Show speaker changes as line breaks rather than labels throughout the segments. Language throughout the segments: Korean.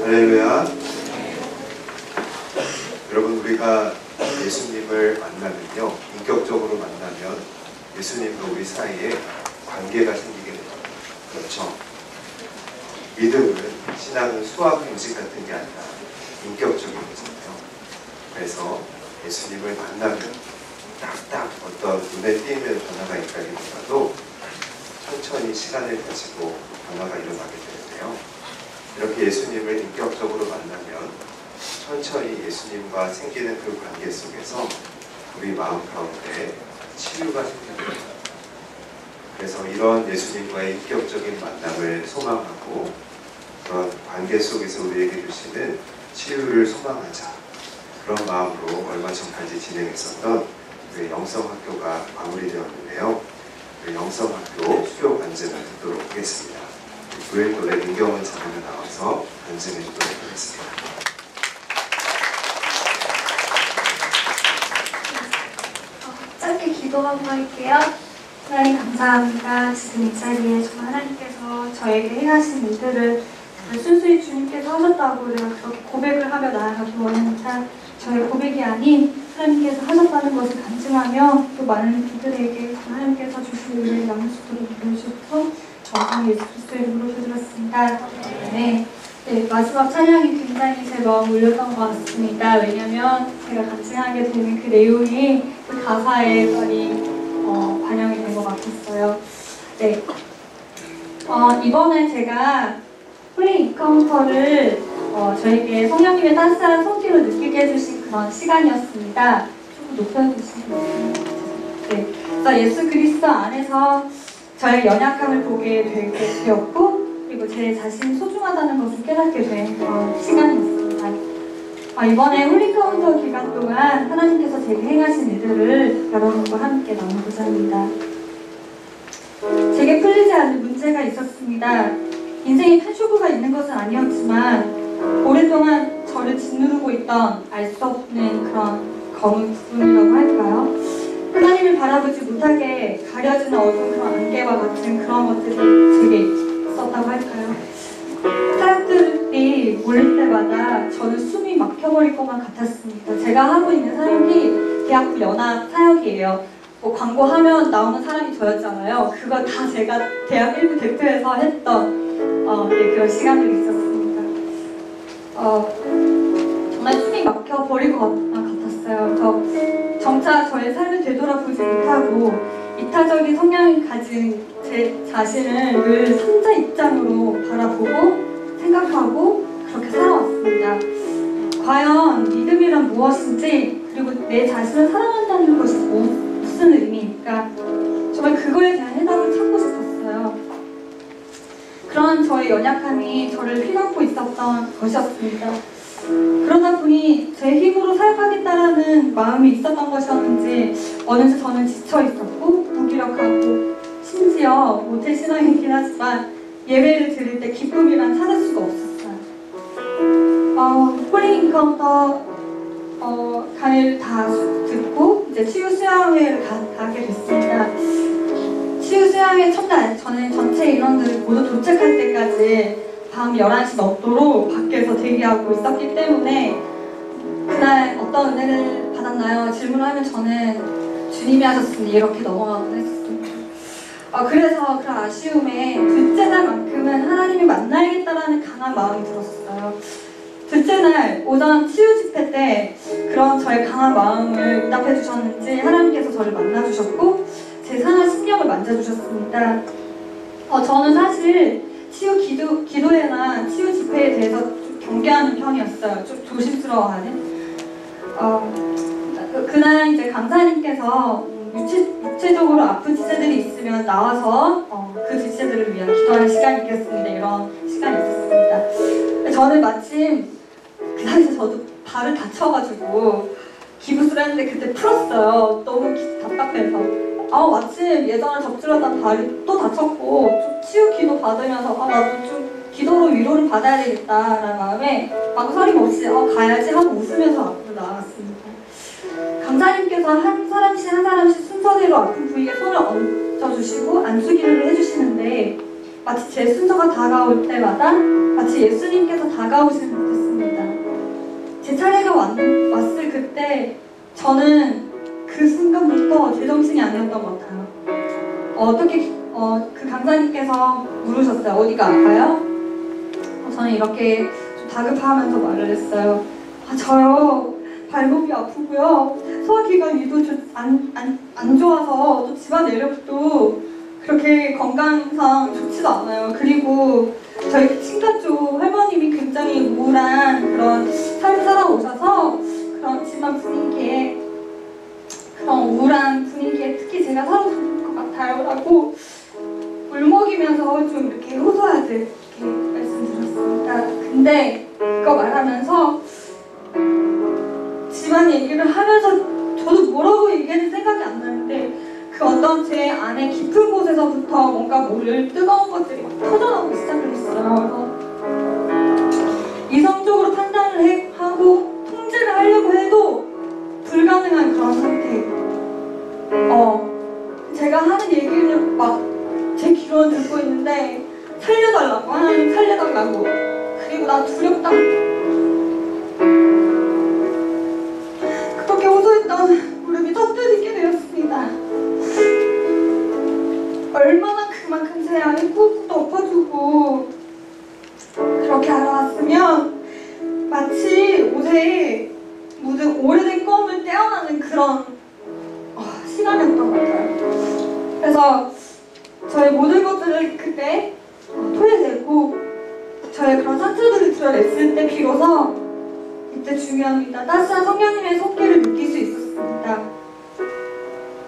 할렐루야. 여러분, 우리가 예수님을 만나면요, 인격적으로 만나면 예수님과 우리 사이에 관계가 생기게 됩니다. 그렇죠? 믿음은, 신앙은 수학 공식 같은 게 아니라 인격적인 거잖아요. 그래서 예수님을 만나면 딱딱 어떤 눈에 띄는 변화가 있다기보다도 천천히 시간을 가지고 변화가 일어나게 되는데요. 이렇게 예수님을 인격적으로 만나면 천천히 예수님과 생기는 그 관계 속에서 우리 마음 가운데 치유가 생깁니다. 그래서 이런 예수님과의 인격적인 만남을 소망하고 그런 관계 속에서 우리에게 주시는 치유를 소망하자, 그런 마음으로 얼마 전까지 진행했었던 그 영성학교가 마무리되었는데요. 그 영성학교 수요 간증을 듣도록 하겠습니다. 교회 노래 민경원 자매가 나와서 간증해 주도록 하겠습니다.
짧게 기도하고 할게요. 하나님 감사합니다. 지금 이 자리에 정말 하나님께서 저에게 행하신 일들을 순수히 주님께서 하셨다고 내가 그렇게 고백을 하며 나아가기 원합니다. 저의 고백이 아닌 하나님께서 하셨다는 것을 간증하며 또 많은 이들에게 하나님께서 주신 일을 나눌 수 있도록 도와주셔서 정말 예수 그리스도의 이름으로 기도드렸습니다. 네, 마지막 찬양이 굉장히 제 마음에 울렸던 것 같습니다. 왜냐하면 제가 간증하게 되는 그 내용이 그 가사에 많이 반영이 된 것 같았어요. 네, 이번에 제가 홀리 인카운터를 저에게 성령님의 따스한 손길로 느끼게 해주신 그런 시간이었습니다. 조금 높여주시면 네, 그래서 예수 그리스도 안에서 저의 연약함을 보게 되었고, 그리고 제 자신이 소중하다는 것을 깨닫게 된 그런 시간이었습니다. 이번에 홀리카운터 기간 동안 하나님께서 제게 행하신 일들을 여러분과 함께 나누고자 합니다. 제게 풀리지 않는 문제가 있었습니다. 인생에 펜쇼부가 있는 것은 아니었지만 오랫동안 저를 짓누르고 있던 알 수 없는 그런 검은 부분이라고 할까요? 하나님을 바라보지 못하게 가려지는 어두운 그런 안개와 같은 그런 것들이 제게 있었다고 할까요? 사람들이 몰릴 때마다 저는 숨이 막혀버릴 것만 같았습니다. 제가 하고 있는 사역이 대학부 연합 사역이에요. 광고하면 나오는 사람이 저였잖아요. 그거 다 제가 대학 1부 대표에서 했던 그런 시간들이 있었습니다. 정말 숨이 막혀버릴 것만 같았어요. 정작 저의 삶을 되돌아보지 못하고 이타적인 성향을 가진 제 자신을 늘 삼자 입장으로 바라보고 생각하고 그렇게 살아왔습니다. 과연 믿음이란 무엇인지, 그리고 내 자신을 사랑한다는 것이 무슨 의미일까? 정말 그거에 대한 해답을 찾고 싶었어요. 그런 저의 연약함이 저를 휘감고 있었던 것이었습니다. 그러다 보니 제 힘으로 사역하겠다라는 마음이 있었던 것이었는지 어느새 저는 지쳐 있었고 무기력하고 심지어 모태신앙이긴 하지만 예배를 드릴 때 기쁨이란 찾을 수가 없었어요. 홀리 인카운터 강의를 다 듣고 이제 치유 수양회를 가게 됐습니다. 치유 수양회 첫날 저는 전체 인원들이 모두 도착할 때까지 밤 11시 넘도록 밖에서 대기하고 있었기 때문에 그날 어떤 은혜를 받았나요? 질문을 하면 저는 주님이 하셨으니 이렇게 넘어가곤 했었습니다. 그래서 그런 아쉬움에 둘째 날만큼은 하나님을 만나야겠다라는 강한 마음이 들었어요. 둘째 날 오전 치유 집회 때 그런 저의 강한 마음을 응답해 주셨는지 하나님께서 저를 만나주셨고 제 상한 심령을 만져주셨습니다. 저는 사실 치유 기도회나 치유 집회에 대해서 좀 경계하는 편이었어요. 좀 조심스러워하는. 그날 이제 강사님께서 육체적으로 아픈 지체들이 있으면 나와서 그 지체들을 위한 기도하는 시간이 있겠습니다. 이런 시간이 있었습니다. 저는 마침 그 당시에 저도 발을 다쳐가지고 기부스를 했는데 그때 풀었어요. 너무 답답해서. 마침 예전에 접질렀던 발이 또 다쳤고 좀 치유 기도 받으면서 나도 좀 기도로 위로를 받아야 되겠다라는 마음에 망설임 없이 가야지 하고 웃으면서 앞으로 나아갔습니다. 강사님께서 한 사람씩 순서대로 아픈 부위에 손을 얹어주시고 안수기를 해주시는데 마치 제 순서가 다가올 때마다 마치 예수님께서 다가오시는 제 차례가 왔을 그때 저는 그 순간부터 제정신이 아니었던 것 같아요. 어떻게 그 강사님께서 물으셨어요. 어디가 아파요? 저는 이렇게 좀 다급해하면서 말을 했어요. 저요 발목이 아프고요. 소화기관이도 안 좋아서 또 집안 내력도 그렇게 건강상 좋지도 않아요. 그리고 저희 친가 쪽 할머님이 굉장히 우울한 그런 삶을 살아오셔서 그런 집안 분위기에 그런 우울한 분위기에 특히 제가 살아온 것 같아요 라고 울먹이면서 좀 이렇게 호소하듯 이렇게 말씀드렸습니다. 근데 그거 말하면서 집안 얘기를 하면서 저도 뭐라고 얘기했는지 생각이 안 나는데 그 어떤 제 안에 깊은 곳에서부터 뭔가 모를 뜨거운 것들이 막 터져나오기 시작을 했어요. 그래서 이성적으로 판단을 하고 통제를 하려고 해도 불가능한 그런 상태. 제가 하는 얘기를 막 제 귀로 듣고 있는데 살려달라고, 하나님 살려달라고. 그리고 나 두렵다. 그렇게 호소했던 무릎이 터뜨리게 되었습니다. 얼마나 그만큼 제 안에 꾹꾹 덮어주고 그렇게 알아왔으면 마치 옷에 묻은 오래된 껌을 떼어나는 그런 시간이었던 것 같아요. 그래서 저의 모든 것들을 그때 토해내고 저의 그런 상처들을 드러냈을 때 비로소 이때 중요합니다. 따스한 성령님의 손길을 느낄 수 있었습니다.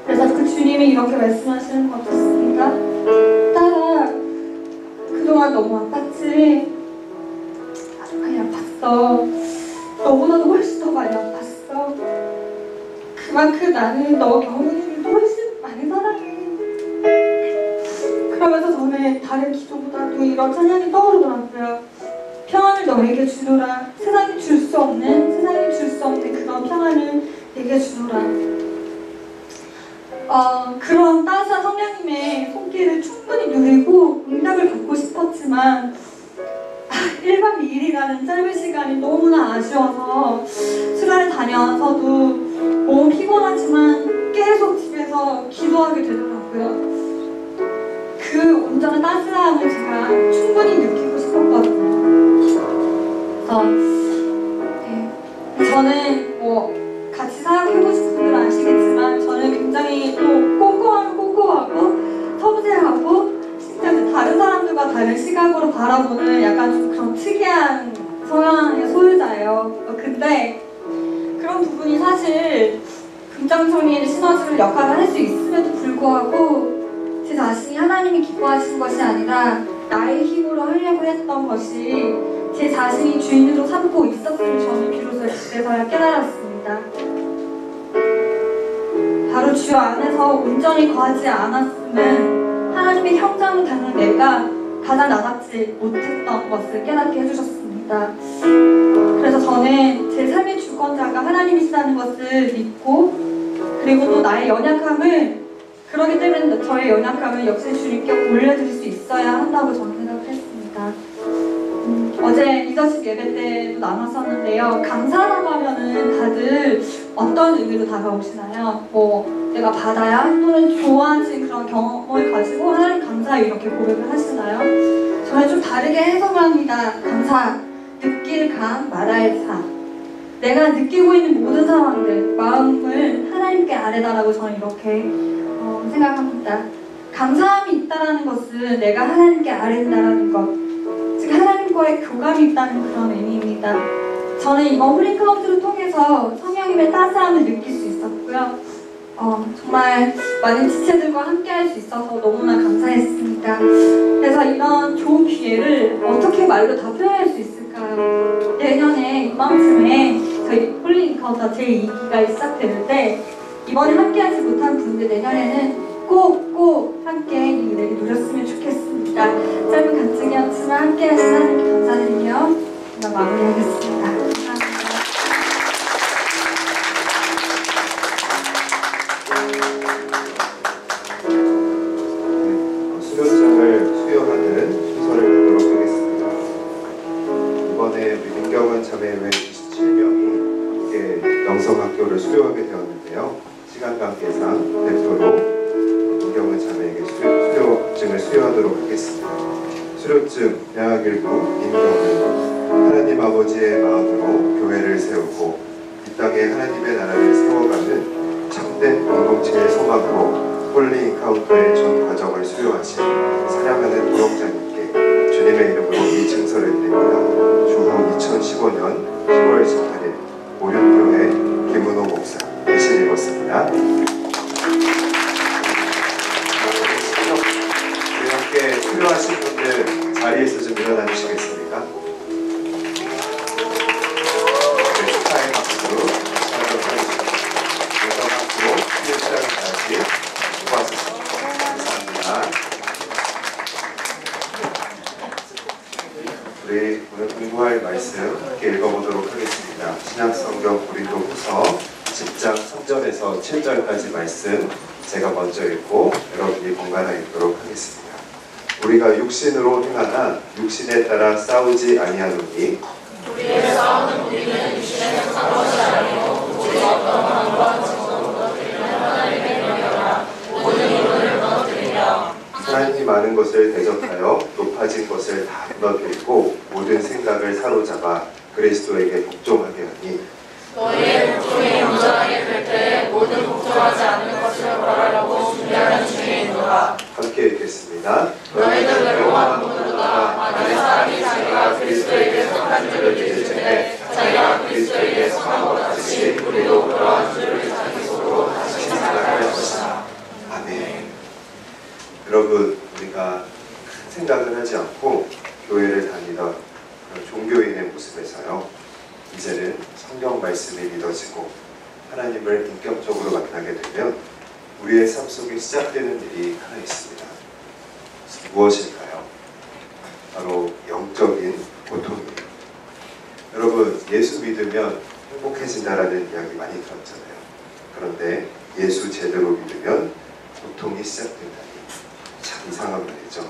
그래서 그 주님이 이렇게 말씀하시는 것 같습니다. 딸아, 그동안 너무 아팠지? 아주 많이 아팠어. 너보다도 훨씬 더 많이 아팠어. 그만큼 나는 너 경은이를 더 훨씬 많이 사랑해. 그러면서 저는 다른 기도보다도 이런 찬양이 떠오르더라고요. 평안을 너에게 주노라. 세상이 줄 수 없는 그런 평안을 내게 주노라. 그런 따스한 성령님의 손길을 충분히 누리고 응답을 받고 싶었지만 1박 2일이라는 짧은 시간이 너무나 아쉬워서 수련을 다녀와서도 몸은 피곤하지만 계속 집에서 기도하게 되더라고요. 그 온전한 따스함을 제가 충분히 느끼고 싶었거든요. 그래서 저는 같이 사역해보고 싶은 분들은 아시겠지만 저는 굉장히 또 꼼꼼하고 섬세하고 진짜 다른 사람들과 다른 시각으로 바라보는 약간 좀 그런 특이한 성향의 소유자예요. 근데 그런 부분이 사실 긍정적인 시너지를 역할을 할 수 있음에도 불구하고 제 자신이 하나님이 기뻐하시는 것이 아니라 나의 힘으로 하려고 했던 것이 제 자신이 주인으로 삼고 있었음을 저는 비로소 그때서야 깨달았습니다. 바로 주 안에서 온전히 거하지 않았으면 하나님의 형상을 닮은 내가 가장 나답지 못했던 것을 깨닫게 해주셨습니다. 그래서 저는 제 삶의 주권자가 하나님이시라는 것을 믿고 그리고 또 나의 연약함을 그렇기 때문에 저의 연약함을 역시 주님께 올려드릴 수 있어야 한다고 저는 생각을 했습니다. 어제 리더십 예배 때도 나눴었는데요. 감사라고 하면은 다들 어떤 의미로 다가오시나요? 내가 받아야 또는 좋아진 그런 경험을 가지고 하나님 감사해 이렇게 고백을 하시나요? 저는 좀 다르게 해석을 합니다. 감사, 느낄 감, 말할 사. 내가 느끼고 있는 모든 상황들, 마음을 하나님께 아뢰다라고 저는 이렇게 생각합니다. 감사함이 있다는 것은 내가 하나님께 아뢰다라는 것, 즉 하나님과의 교감이 있다는 그런 의미입니다. 저는 이번 홀리카운트를 통해서 성령님의 따스함을 느낄 수 있었고요. 정말 많은 지체들과 함께 할 수 있어서 너무나 감사했습니다. 그래서 이런 좋은 기회를 어떻게 말로 다 표현할 수 있을까요? 내년에 이맘쯤에 저희 홀리카운트 제2기가 시작되는데 이번에 함께 하지 못한 분들 내년에는 꼭 함께 이 은혜를 누렸으면 좋겠습니다. 짧은 간증이었지만 함께 하신 하나님께 감사드리며 마무리하겠습니다. 감사합니다.
수련장을 수여하는 순서를 갖도록 하겠습니다. 이번에 민경은 자매회 7명이 함께 영성학교를 수료하게 되었는데요. 시간 관계상 대표로 김경은 자매에게 수료증을 수여하도록 하겠습니다. 수료증 대학일부 김경은 하나님 아버지의 마음으로 교회를 세우고 이 땅에 하나님의 나라를 세워가는 참된 공동체의 소망으로 홀리 인카운터의 전 과정을 수료하신 사랑하는 부역자님께 주님의 이름으로 이 증서를 드립니다. 주후 2015년 10월 18일 오륜교회 김은호 목사 대신 읽었습니다. 우리 함께 수료하신 분들 자리에서 좀 일어나 주시겠습니까? 네, 축하의 박수로 하도록 하겠습니다. 영성학교 수료시간까지 수고하셨습니다. 감사합니다. 우리 오늘 공부할 말씀 함께 읽어보도록 하겠습니다. 신약성경 고린도후서 10장 3절에서 7절까지 말씀 제가 먼저 읽고 여러분이 번갈아 읽도록 하겠습니다. 우리가 육신으로 행하나 육신에 따라 싸우지 아니하노니
우리의 싸우는 무리는 육신에서 싸우지 아니고 오직 어떤 마음과 정성으로 무너뜨리는 하나님의 명령이라 모든 이론을 무너뜨리며
하나님이 많은 것을 대적하여 높아진 것을 다 무너뜨리고 모든 생각을 사로잡아 그리스도에게 복종하게 하니
너희의 복종이 온전하게 될 때에 모든 복종하지 않는 것을 벌하려고 준비하는 중에 있노라.
함께 읽겠습니다.
너희들 외로워하는 것보다 만일 사람이 자기가 그리스도에게 속한 줄을 믿을 때에 자기가 그리스도에게 속한 것 같이 우리도 그러한 줄을 자기 속으로 다시 생각할 것이다.
아멘. 여러분, 우리가 큰 생각을 하지 않고 교회를 다니던 그런 종교인의 모습에서요, 이제는 성경 말씀이 믿어지고 하나님을 인격적으로 만나게 되면 우리의 삶 속에 시작되는 일이 하나 있습니다. 무엇일까요? 바로 영적인 고통이에요. 여러분, 예수 믿으면 행복해진다라는 이야기 많이 들었잖아요. 그런데 예수 제대로 믿으면 고통이 시작된다니 참 이상한 말이죠.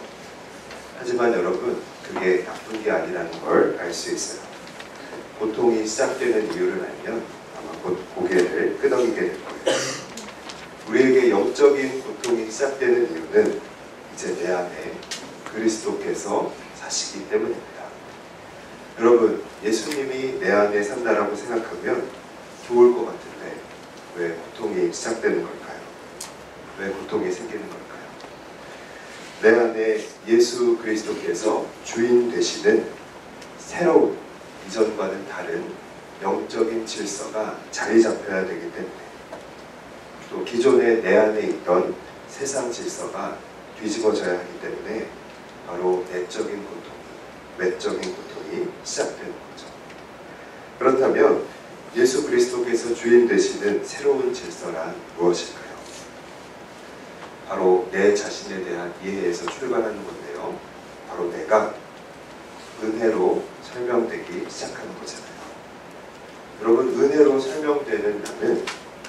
하지만 여러분, 그게 나쁜 게 아니라는 걸 알 수 있어요. 고통이 시작되는 이유를 알면 아마 곧 고개를 끄덕이게 될 거예요. 우리에게 영적인 고통이 시작되는 이유는 이제 내 안에 그리스도께서 사시기 때문입니다. 여러분, 예수님이 내 안에 산다라고 생각하면 좋을 것 같은데 왜 고통이 시작되는 걸까요? 왜 고통이 생기는 걸까요? 내 안에 예수 그리스도께서 주인 되시는 새로운 이전과는 다른 영적인 질서가 자리 잡혀야 되기 때문에, 또 기존에 내 안에 있던 세상 질서가 뒤집어져야 하기 때문에 바로 내적인 고통이, 외적인 고통이 시작되는 거죠. 그렇다면 예수 그리스도께서 주인 되시는 새로운 질서란 무엇일까요? 바로 내 자신에 대한 이해에서 출발하는 건데요. 바로 내가 은혜로 설명되기 시작하는 거잖아요. 여러분, 은혜로 설명되는 나는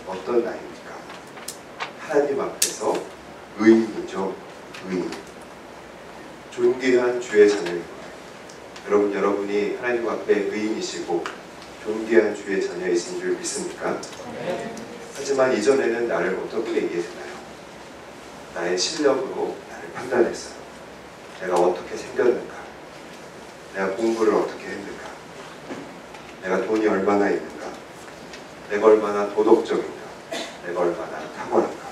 어떤 나입니까? 하나님 앞에서 의인이죠. 의인. 존귀한 주의 자녀인 거예요. 여러분이 하나님 앞에 의인이시고 존귀한 주의 자녀이신 줄 믿습니까? 하지만 이전에는 나를 어떻게 이해했나요? 나의 실력으로 나를 판단했어요. 내가 어떻게 생겼는가? 내가 공부를 어떻게 했는가? 내가 돈이 얼마나 있는가? 내가 얼마나 도덕적인가? 내가 얼마나 탁월한가?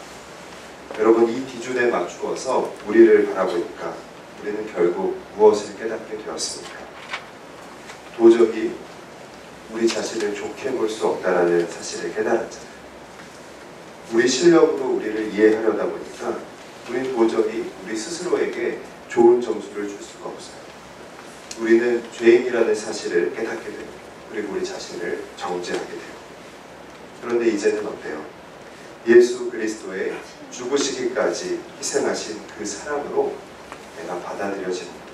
여러분, 이 기준에 맞추어서 우리를 바라보니까 우리는 결국 무엇을 깨닫게 되었습니까? 도저히 우리 자신을 좋게 볼 수 없다라는 사실을 깨달았잖아요. 우리 실력으로 우리를 이해하려다 보니까 우리는 도저히 우리 스스로에게 좋은 점수를 줄 수가 없어요. 우리는 죄인이라는 사실을 깨닫게 됩니다. 그리고 우리 자신을 정죄하게 돼요. 그런데 이제는 어때요? 예수 그리스도의 죽으시기까지 희생하신 그 사랑으로 내가 받아들여지는 겁니다.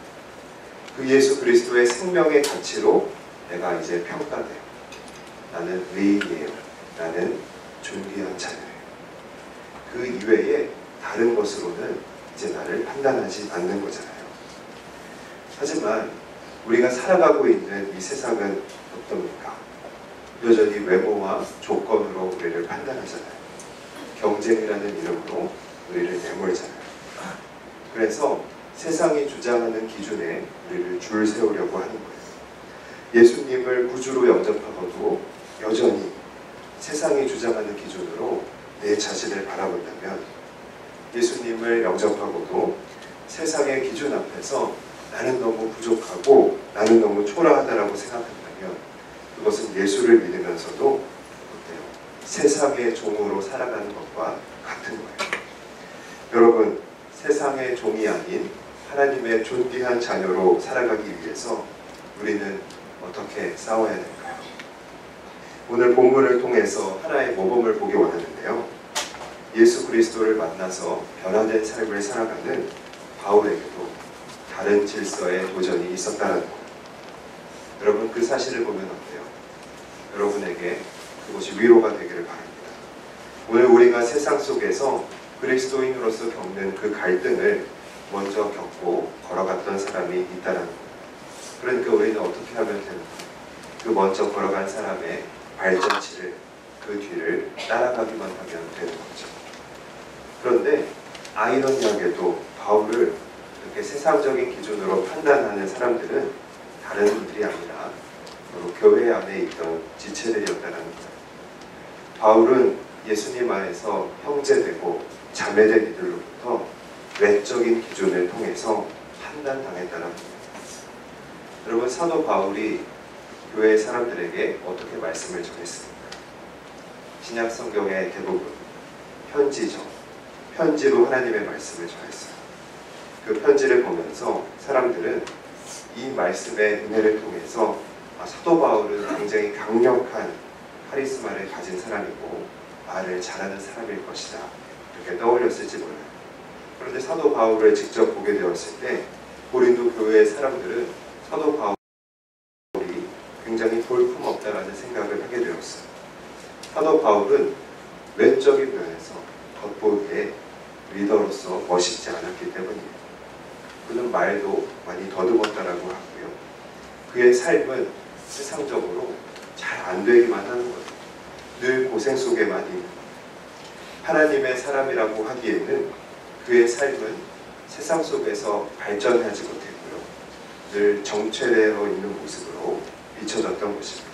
그 예수 그리스도의 생명의 가치로 내가 이제 평가돼요. 나는 의인이에요. 나는 존귀한 자녀예요. 그 이외에 다른 것으로는 이제 나를 판단하지 않는 거잖아요. 하지만 우리가 살아가고 있는 이 세상은 어떻습니까? 여전히 외모와 조건으로 우리를 판단하잖아요. 경쟁이라는 이름으로 우리를 내몰잖아요. 그래서 세상이 주장하는 기준에 우리를 줄 세우려고 하는 거예요. 예수님을 구주로 영접하고도 여전히 세상이 주장하는 기준으로 내 자신을 바라본다면, 예수님을 영접하고도 세상의 기준 앞에서 나는 너무 부족하고 나는 너무 초라하다라고 생각한다면, 그것은 예수를 믿으면서도 어때요? 세상의 종으로 살아가는 것과 같은 거예요. 여러분, 세상의 종이 아닌 하나님의 존귀한 자녀로 살아가기 위해서 우리는 어떻게 싸워야 될까요? 오늘 본문을 통해서 하나의 모범을 보기 원하는데요. 예수 그리스도를 만나서 변화된 삶을 살아가는 바울에게도 다른 질서의 도전이 있었다는 것. 여러분, 그 사실을 보면 어때요? 여러분에게 그것이 위로가 되기를 바랍니다. 오늘 우리가 세상 속에서 그리스도인으로서 겪는 그 갈등을 먼저 겪고 걸어갔던 사람이 있다는 것. 그러니까 우리는 어떻게 하면 되는가? 그 먼저 걸어간 사람의 발자취를, 그 뒤를 따라가기만 하면 되는 거죠. 그런데 아이러니하게도 바울을 이렇게 세상적인 기준으로 판단하는 사람들은 다른 분들이 아니라 바로 교회 안에 있던 지체들이었다는 거예요. 바울은 예수님 안에서 형제되고 자매된 이들로부터 외적인 기준을 통해서 판단당했다는 겁니다. 여러분, 사도 바울이 교회 사람들에게 어떻게 말씀을 전했습니까? 신약 성경의 대부분 편지로 하나님의 말씀을 전했어요. 그 편지를 보면서 사람들은 이 말씀의 은혜를 통해서 사도 바울은 굉장히 강력한 카리스마를 가진 사람이고 말을 잘하는 사람일 것이다, 이렇게 떠올렸을지 몰라요. 그런데 사도 바울을 직접 보게 되었을 때 고린도 교회의 사람들은 사도 바울이 굉장히 볼품없다라는 생각을 하게 되었어요. 사도 바울은 외적인 면에서 겉보기에 리더로서 멋있지 않았기 때문이에요. 그는 말도 많이 더듬었다라고 하고요. 그의 삶은 세상적으로 잘 안 되기만 하는 거예요. 늘 고생 속에만 있는 거예요. 하나님의 사람이라고 하기에는 그의 삶은 세상 속에서 발전하지 못했고요. 늘 정체되어 있는 모습으로 비춰졌던 것입니다.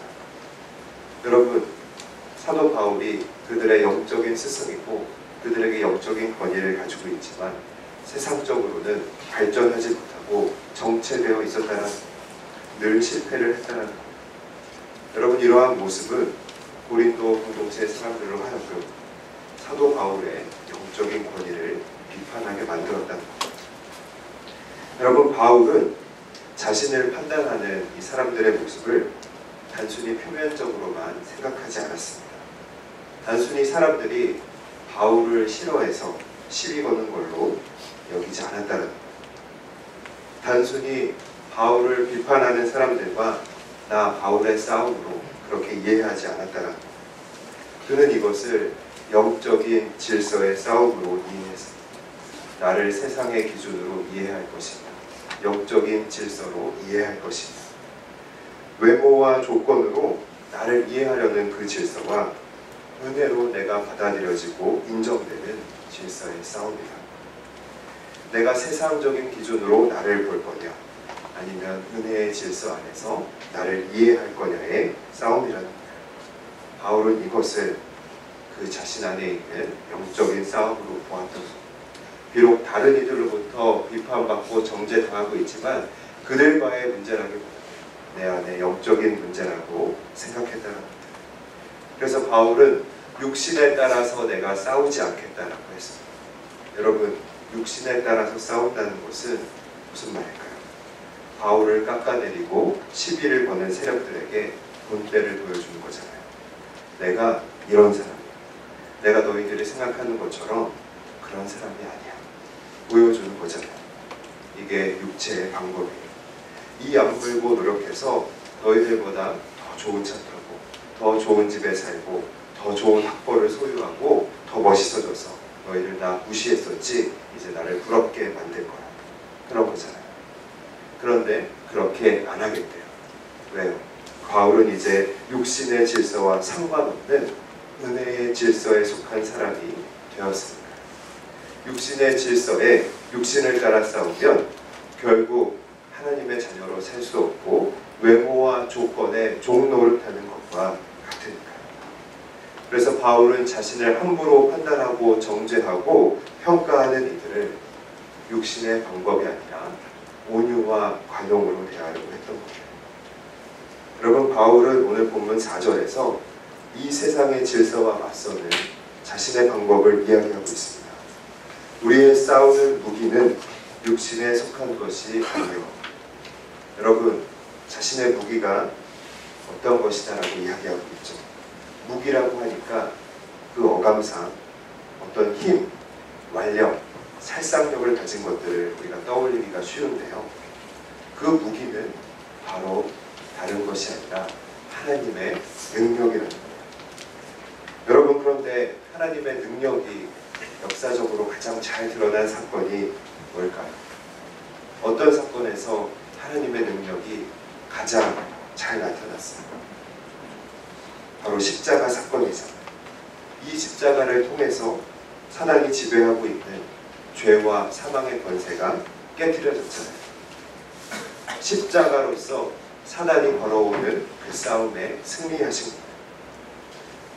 여러분, 사도 바울이 그들의 영적인 스승이고 그들에게 영적인 권위를 가지고 있지만 세상적으로는 발전하지 못하고 정체되어 있었다는, 늘 실패를 했다는 것. 여러분, 이러한 모습은 고린도 공동체의 사람들로 하여금 사도 바울의 영적인 권위를 비판하게 만들었다는 것. 여러분, 바울은 자신을 판단하는 이 사람들의 모습을 단순히 표면적으로만 생각하지 않았습니다. 단순히 사람들이 바울을 싫어해서 시비 거는 걸로 여기지 않았다는 것. 단순히 바울을 비판하는 사람들과 나 바울의 싸움으로 그렇게 이해하지 않았다는 것. 그는 이것을 영적인 질서의 싸움으로 이해했습니다. 나를 세상의 기준으로 이해할 것이다. 영적인 질서로 이해할 것이다. 외모와 조건으로 나를 이해하려는 그 질서와 은혜로 내가 받아들여지고 인정되는 질서의 싸움이다. 내가 세상적인 기준으로 나를 볼 거냐, 아니면 은혜의 질서 안에서 나를 이해할 거냐의 싸움이라는 거예요. 바울은 이것을 그 자신 안에 있는 영적인 싸움으로 보았던 거예요. 비록 다른 이들로부터 비판받고 정죄당하고 있지만 그들과의 문제라기보다는 내 안에 영적인 문제라고 생각했다는 겁니다. 그래서 바울은 육신에 따라서 내가 싸우지 않겠다라고 했습니다. 여러분, 육신에 따라서 싸운다는 것은 무슨 말일까요? 바울을 깎아내리고 시비를 거는 세력들에게 본때를 보여주는 거잖아요. 내가 이런 사람이야. 내가 너희들이 생각하는 것처럼 그런 사람이 아니야. 보여주는 거잖아요. 이게 육체의 방법이에요. 이 악물고 노력해서 너희들보다 더 좋은 차 타고 더 좋은 집에 살고 더 좋은 학벌을 소유하고 더 멋있어져서 너희들 나 무시했었지, 이제 나를 부럽게 만들 거야. 그런 거잖아요. 그런데 그렇게 안 하겠대요. 왜요? 바울은 이제 육신의 질서와 상관없는 은혜의 질서에 속한 사람이 되었습니다. 육신의 질서에 육신을 따라 싸우면 결국 하나님의 자녀로 살 수 없고 외모와 조건에 종노릇하는 것과 같으니까요. 그래서 바울은 자신을 함부로 판단하고 정죄하고 평가하는 이들을 육신의 방법이 아니라 온유와 관용으로 대하려고 했던 겁니다. 여러분, 바울은 오늘 본문 4절에서 이 세상의 질서와 맞서는 자신의 방법을 이야기하고 있습니다. 우리의 싸우는 무기는 육신에 속한 것이 아니요. 여러분, 자신의 무기가 어떤 것이다라고 이야기하고 있죠. 무기라고 하니까 그 어감상 어떤 힘, 완력, 살상력을 가진 것들을 우리가 떠올리기가 쉬운데요. 그 무기는 바로 다른 것이 아니라 하나님의 능력이라는 거예요. 여러분, 그런데 하나님의 능력이 역사적으로 가장 잘 드러난 사건이 뭘까요? 어떤 사건에서 하나님의 능력이 가장 잘 나타났어요? 바로 십자가 사건이잖아요. 이 십자가를 통해서 사단이 지배하고 있는 죄와 사망의 권세가 깨트려졌잖아요. 십자가로서 사단이 걸어오는 그 싸움에 승리하신 겁니다.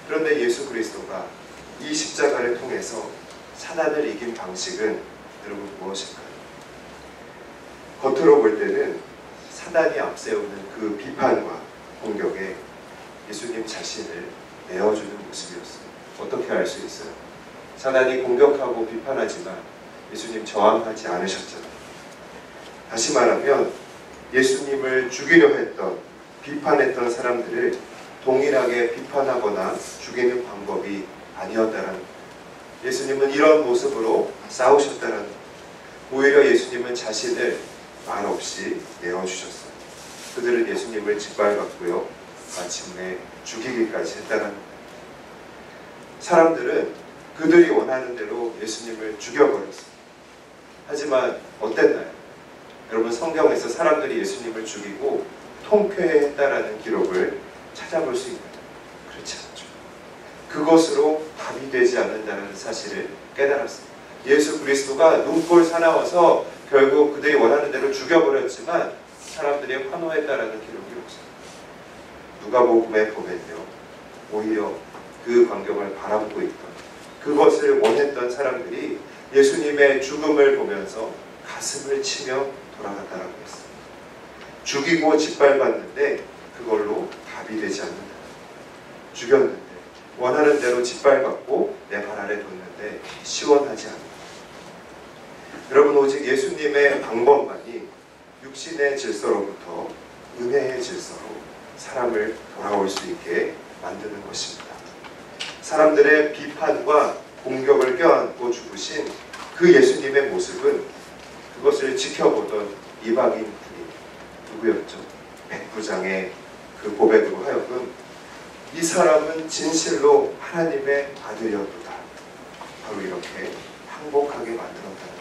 그런데 예수 그리스도가 이 십자가를 통해서 사단을 이긴 방식은 여러분 무엇일까요? 겉으로 볼 때는 사단이 앞세우는 그 비판과 공격에 예수님 자신을 내어주는 모습이었어요. 어떻게 알 수 있어요? 사단이 공격하고 비판하지만 예수님 저항하지 않으셨잖아요. 다시 말하면 예수님을 죽이려 했던, 비판했던 사람들을 동일하게 비판하거나 죽이는 방법이 아니었다라는 거예요. 예수님은 이런 모습으로 싸우셨다라는 거예요. 오히려 예수님은 자신을 말없이 내어주셨어요. 그들은 예수님을 짓밟았고요, 마침내 죽이기까지 했다는 거예요. 사람들은 그들이 원하는 대로 예수님을 죽여버렸어요. 하지만 어땠나요? 여러분, 성경에서 사람들이 예수님을 죽이고 통쾌했다라는 기록을 찾아볼 수 있나요? 그렇지 않죠. 그것으로 답이 되지 않는다는 사실을 깨달았습니다. 예수 그리스도가 눈꼴 사나워서 결국 그들이 원하는 대로 죽여버렸지만 사람들이 환호했다라는 기록이 없어요. 누가복음에 보면요, 오히려 그 광경을 바라보고 있던, 그것을 원했던 사람들이 예수님의 죽음을 보면서 가슴을 치며 돌아갔다라고 했어요. 죽이고 짓밟았는데 그걸로 답이 되지 않는다. 죽였는데, 원하는 대로 짓밟았고 내 발 아래 뒀는데 시원하지 않는다. 여러분, 오직 예수님의 방법만이 육신의 질서로부터 은혜의 질서로 사람을 돌아올 수 있게 만드는 것입니다. 사람들의 비판과 공격을 껴안고 죽으신 그 예수님의 모습은 그것을 지켜보던 이방인들이 누구였죠? 백부장의 그 고백으로 하여금 이 사람은 진실로 하나님의 아들이었도다. 바로 이렇게 항복하게 만들었다.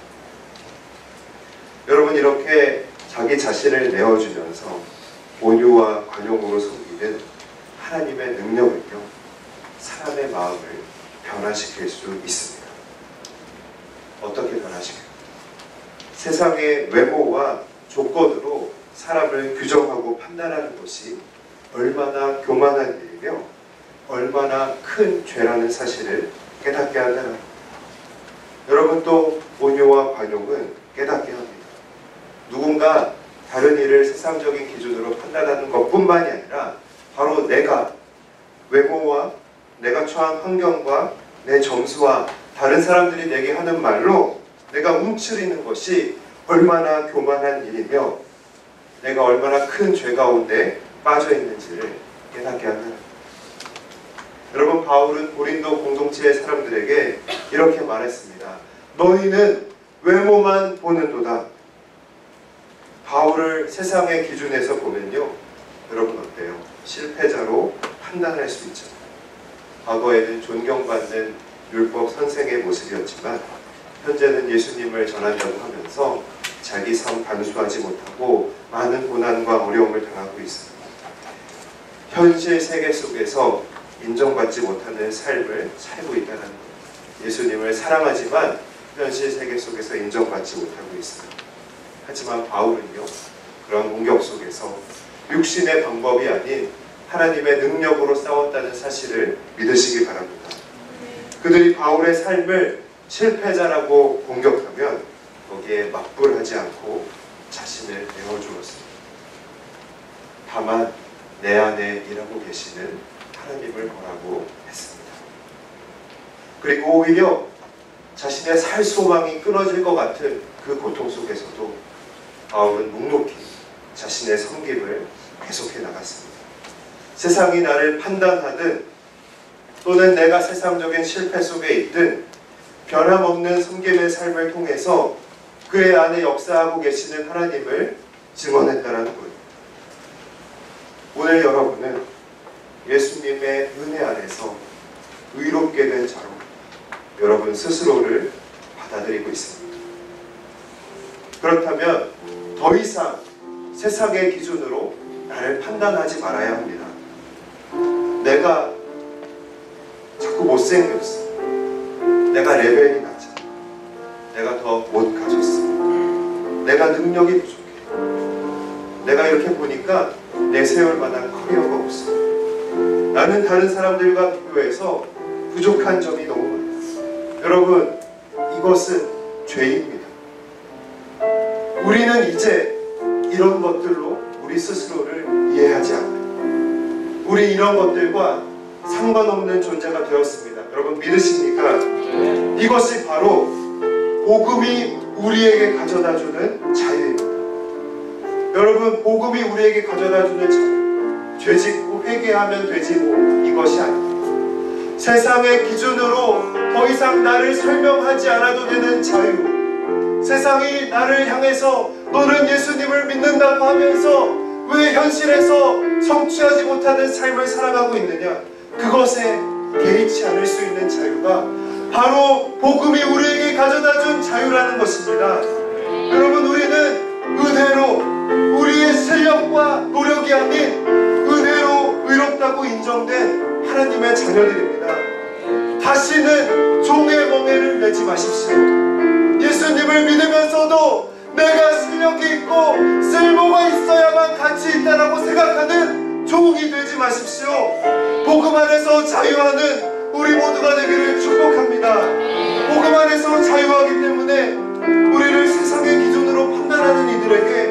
여러분, 이렇게 자기 자신을 내어주면서 온유와 관용으로 섬기는 하나님의 능력은요, 사람의 마음을 변화시킬 수 있습니다. 어떻게 변화시킬까요? 세상의 외모와 조건으로 사람을 규정하고 판단하는 것이 얼마나 교만한 일이며 얼마나 큰 죄라는 사실을 깨닫게 한다는 겁니다. 여러분, 또 온유와 관용은 깨닫게 합니다. 누군가 다른 일을 세상적인 기준으로 판단하는 것뿐만이 아니라 바로 내가 외모와 내가 처한 환경과 내 점수와 다른 사람들이 내게 하는 말로 내가 움츠리는 것이 얼마나 교만한 일이며 내가 얼마나 큰 죄 가운데 빠져 있는지를 깨닫게 한다는 겁니다. 여러분, 바울은 고린도 공동체의 사람들에게 이렇게 말했습니다. 너희는 외모만 보는도다. 바울을 세상의 기준에서 보면요, 여러분 어때요? 실패자로 판단할 수 있죠. 과거에는 존경받는 율법 선생의 모습이었지만 현재는 예수님을 전한다고 하면서 자기 삶 반수하지 못하고 많은 고난과 어려움을 당하고 있습니다. 현실 세계 속에서 인정받지 못하는 삶을 살고 있다는 것. 예수님을 사랑하지만 현실 세계 속에서 인정받지 못하고 있습니다. 하지만 바울은요, 그런 공격 속에서 육신의 방법이 아닌 하나님의 능력으로 싸웠다는 사실을 믿으시기 바랍니다. 그들이 바울의 삶을 실패자라고 공격하면 거기에 맞불하지 않고 자신을 내어주었습니다. 다만 내 안에 일하고 계시는 하나님을 보라고 했습니다. 그리고 오히려 자신의 살 소망이 끊어질 것 같은 그 고통 속에서도 바울은 묵묵히 자신의 섬김을 계속해 나갔습니다. 세상이 나를 판단하든 또는 내가 세상적인 실패 속에 있든 변함없는 섬김의 삶을 통해서 그의 안에 역사하고 계시는 하나님을 증언했다는 것. 오늘 여러분은 예수님의 은혜 안에서 의롭게 된 자로 여러분 스스로를 받아들이고 있습니다. 그렇다면 더 이상 세상의 기준으로 나를 판단하지 말아야 합니다. 내가 자꾸 못생겼어. 내가 레벨이 낮아. 내가 더 못 가졌어. 내가 능력이 부족해. 내가 이렇게 보니까 내세울 만한 커리어가 없어. 나는 다른 사람들과 비교해서 부족한 점이 너무 많아. 여러분, 이것은 죄입니다. 우리는 이제 이런 것들로 우리 스스로를 이해하지 않아요. 우리 이런 것들과 상관없는 존재가 되었습니다. 여러분 믿으십니까? 이것이 바로 복음이 우리에게 가져다주는 자유입니다. 여러분, 복음이 우리에게 가져다주는 자유, 죄짓고 회개하면 되지 뭐, 이것이 아닙니다. 세상의 기준으로 더 이상 나를 설명하지 않아도 되는 자유, 세상이 나를 향해서 너는 예수님을 믿는다고 하면서 왜 현실에서 성취하지 못하는 삶을 살아가고 있느냐, 그것에 개의치 않을 수 있는 자유가 바로 복음이 우리에게 가져다준 자유라는 것입니다. 여러분, 우리는 은혜로, 우리의 실력과 노력이 아닌 은혜로 의롭다고 인정된 하나님의 자녀들입니다. 다시는 종의 멍에를 내지 마십시오. 예수님을 믿으면서도 내가 실력이 있고 쓸모가 있어야만 가치 있다라고 생각하는 종이 되지 마십시오. 복음 안에서 자유하는 우리 모두가 되기를 축복합니다. 복음 안에서 자유하기 때문에 우리를 세상의 기준으로 판단하는 이들에게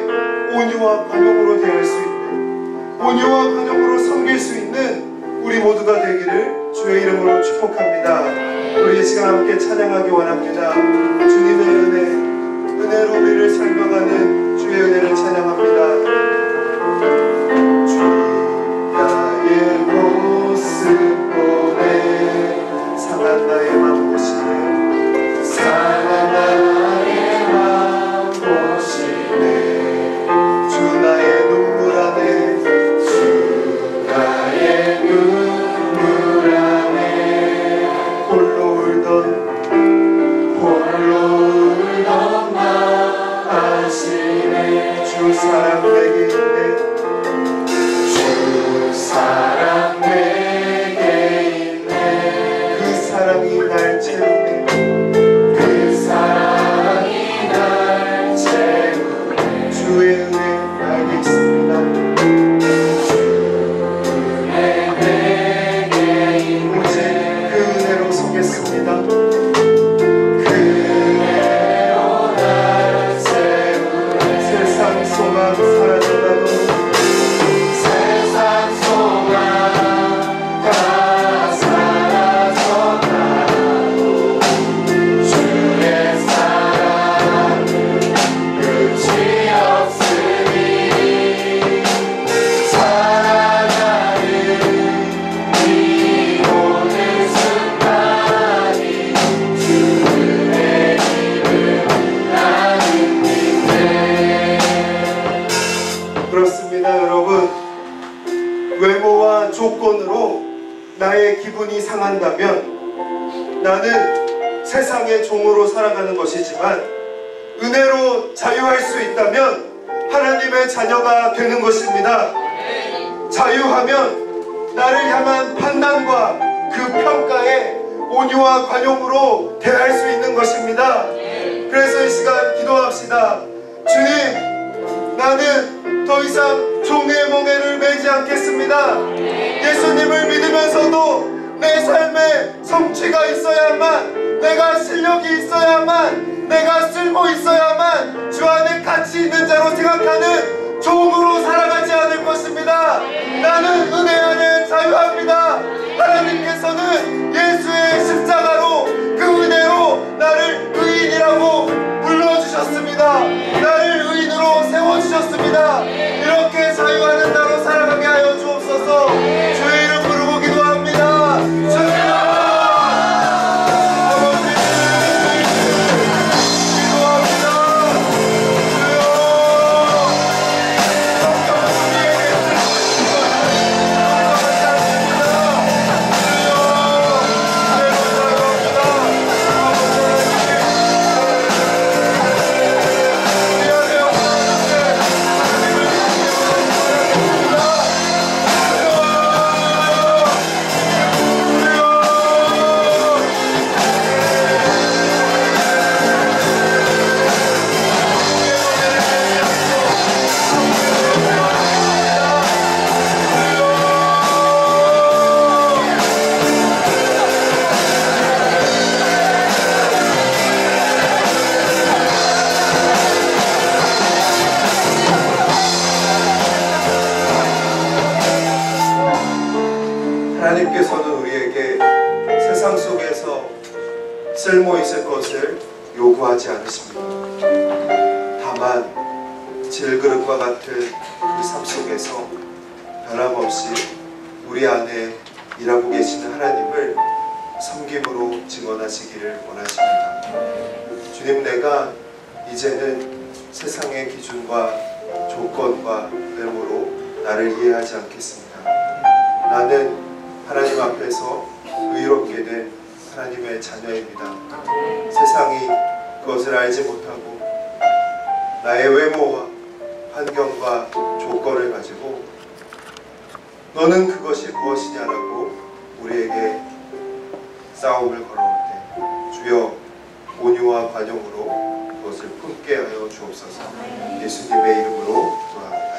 온유와 관용으로 대할 수 있는, 온유와 관용으로 섬길 수 있는 우리 모두가 되기를 주의 이름으로 축복합니다. 우리 이 시간 함께 찬양하기 원합니다. 주님의 은혜, 은혜로 우리를 설명하는 주의 은혜를 찬양합니다. 주야의 모습 보내 상한 나의 맘 보시네, 상한 나의 맘 보시네. 주 나의 눈물 안에, 주 나의 눈물 안에 홀로 울던 나 아시네. 주 사랑 내게 있네, 주 사랑 내게 있네. 그 사랑이 날 채우네, 그 사랑이 날 채우네. 주의 은혜 나에게 있습니다. 주의 내게 있네. 오직 그 은혜로 서겠습니다. 그 은혜로 날 채우네. 세상 소망 사라져가도, 세상 소망 다 사라져가도 주의 사랑은 끝이 없으니 사랑하는 이 모든 순간이 주의 이름 나는 믿네. 그렇습니다, 여러분. 외모와 조건으로 나의 기분이 상한다면 나는 세상의 종으로 살아가는 것이지만, 은혜로 자유할 수 있다면 하나님의 자녀가 되는 것입니다. 자유하면 나를 향한 판단과 그 평가에 온유와 관용으로 대할 수 있는 것입니다. 그래서 이 시간 기도합시다. 주님, 나는 더 이상 종의 멍에를 매지 않겠습니다. 예수님을 믿으면서도 내 삶에 성취가 있어야만, 내가 실력이 있어야만, 내가 쓸모 있어야만 주 안에 가치 있는 자로 생각하는 종으로 살아가지 않을 것입니다. 나는 은혜 안에 자유합니다. 하나님께서는 예수의 십자가로 그 은혜로 나를 의인이라고 불러주셨습니다. 나를 의인으로 세워주셨습니다. 이렇게 자유하는 나로 살아가게 하여 주옵소서. 주의 이름 부르고 기도합니다. 주여! 하나님께서는 우리에게 세상 속에서 쓸모 있을 것을 요구하지 않으십니다. 다만 질그릇과 같은 그 삶 속에서 변함없이 우리 안에 일하고 계시는 하나님을 섬김으로 증언하시기를 원하십니다. 주님, 내가 이제는 세상의 기준과 조건과 외모로 나를 이해하지 않겠습니다. 나는 하나님 앞에서 의롭게 된 하나님의 자녀입니다. 세상이 그것을 알지 못하고 나의 외모와 환경과 조건을 가지고 너는 그것이 무엇이냐라고 우리에게 싸움을 걸어올 때 주여 온유와 관용으로 그것을 품게 하여 주옵소서. 예수님의 이름으로 기도합니다.